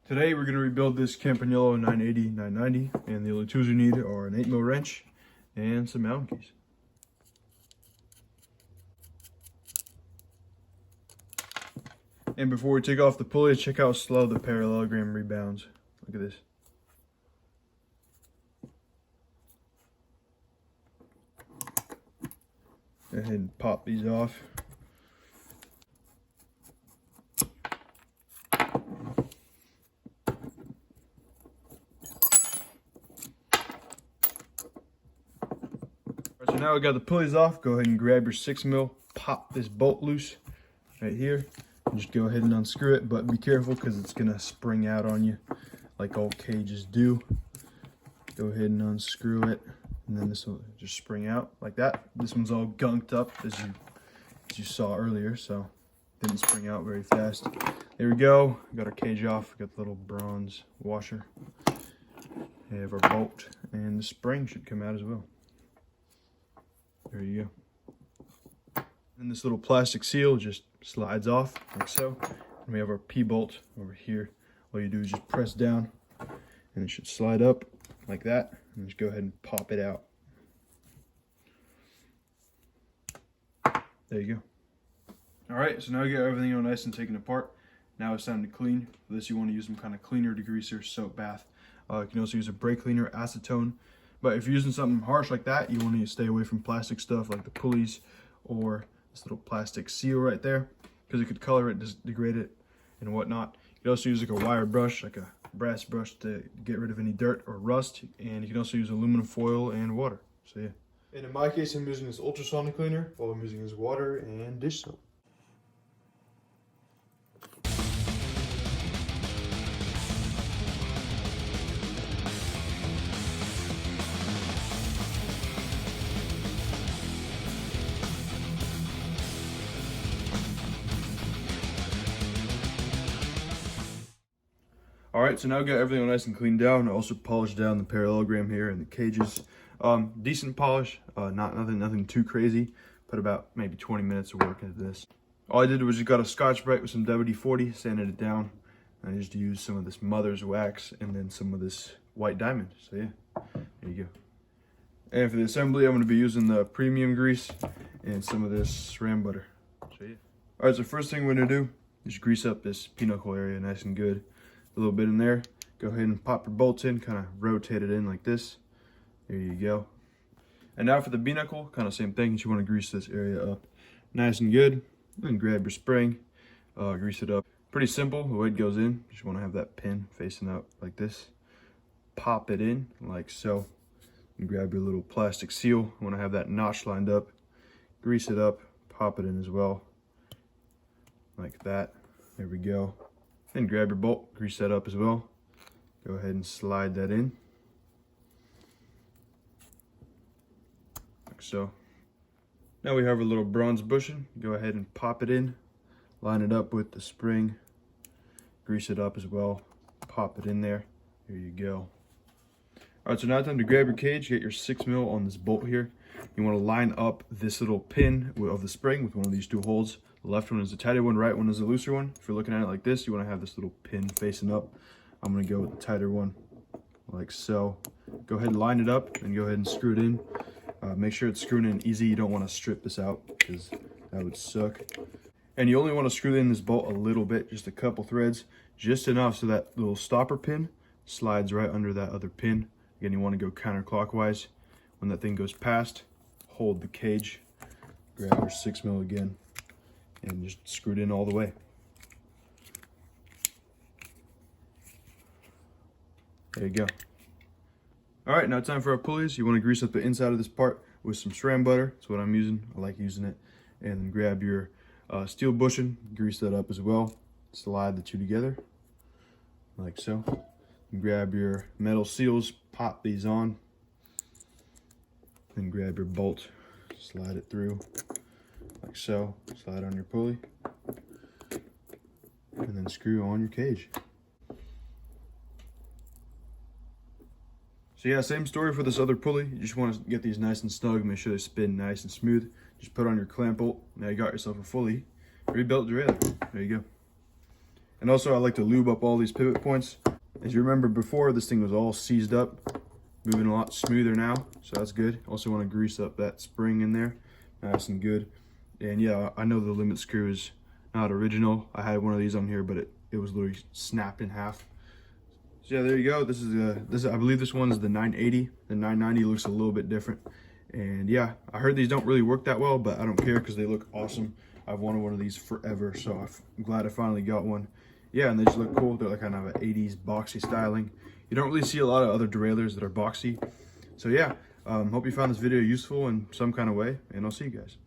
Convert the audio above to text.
Today we're going to rebuild this Campagnolo 980-990, and the only tools you need are an 8mm wrench and some Allen keys. And before we take off the pulley, check how slow the parallelogram rebounds. Look at this. Go ahead and pop these off. So now we got the pulleys off, go ahead and grab your 6mm, pop this bolt loose right here, and just go ahead and unscrew it, but be careful because it's gonna spring out on you like all cages do. Go ahead and unscrew it, and then this will just spring out like that. This one's all gunked up as you saw earlier, so it didn't spring out very fast. There we go, got our cage off, got the little bronze washer. We have our bolt, and the spring should come out as well. There you go. And this little plastic seal just slides off like so. And we have our P-bolt over here. All you do is just press down and it should slide up like that. And just go ahead and pop it out. There you go. Alright, so now we got everything all nice and taken apart. Now it's time to clean. For this you want to use some kind of cleaner, degreaser, soap bath. You can also use a brake cleaner, acetone. But if you're using something harsh like that, you want to stay away from plastic stuff like the pulleys or this little plastic seal right there, because it could color it, degrade it, and whatnot. You can also use like a wire brush, like a brass brush, to get rid of any dirt or rust, and you can also use aluminum foil and water. So yeah. And in my case, I'm using this ultrasonic cleaner, while I'm using this water and dish soap. Alright, so now I got everything all nice and cleaned down. I also polished down the parallelogram here and the cages. Decent polish, nothing too crazy. Put about maybe 20 minutes of work into this. All I did was just got a Scotch-Brite with some WD-40, sanded it down. And I just used some of this Mother's wax and then some of this white diamond. So yeah, there you go. And for the assembly, I'm going to be using the premium grease and some of this ram butter. So yeah. Alright, so first thing we're going to do is grease up this pinochle area nice and good. A little bit in there. Go ahead and pop your bolts in, kind of rotate it in like this. There you go. And now for the binocle, kind of same thing. You want to grease this area up nice and good. Then grab your spring, grease it up. Pretty simple the way it goes in. Just want to have that pin facing out like this. Pop it in like so. And grab your little plastic seal. You want to have that notch lined up. Grease it up, pop it in as well. Like that. There we go. Then grab your bolt, grease that up as well. Go ahead and slide that in. Like so. Now we have a little bronze bushing. Go ahead and pop it in. Line it up with the spring. Grease it up as well. Pop it in there. There you go. Alright, so now it's time to grab your cage. Get your 6mm on this bolt here. You want to line up this little pin of the spring with one of these two holes. The left one is the tighter one, right one is the looser one. If you're looking at it like this, you want to have this little pin facing up. I'm going to go with the tighter one, like so. Go ahead and line it up and go ahead and screw it in. Make sure it's screwed in easy. You don't want to strip this out because that would suck. And you only want to screw in this bolt a little bit, just a couple threads, just enough so that little stopper pin slides right under that other pin. Again, you want to go counterclockwise. When that thing goes past, hold the cage, grab your 6mm again, and just screw it in all the way. There you go. Alright, now time for our pulleys. You want to grease up the inside of this part with some SRAM butter. That's what I'm using. I like using it. And then grab your steel bushing, grease that up as well. Slide the two together, like so. And grab your metal seals, pop these on. Then grab your bolt, slide it through, like so. Slide on your pulley. And then screw on your cage. So yeah, same story for this other pulley. You just want to get these nice and snug, make sure they spin nice and smooth. Just put on your clamp bolt. Now you got yourself a fully rebuilt derailleur. There you go. And also I like to lube up all these pivot points. As you remember before, this thing was all seized up, moving a lot smoother now, so that's good. Also want to grease up that spring in there, nice and good. And yeah, I know the limit screw is not original. I had one of these on here, but it was literally snapped in half. So yeah, there you go. This is I believe this one is the 980. The 990 looks a little bit different. And yeah, I heard these don't really work that well, but I don't care because they look awesome. I've wanted one of these forever, so I'm glad I finally got one. Yeah, and they just look cool. They're like kind of an 80s boxy styling. You don't really see a lot of other derailleurs that are boxy. So yeah, hope you found this video useful in some kind of way, and I'll see you guys.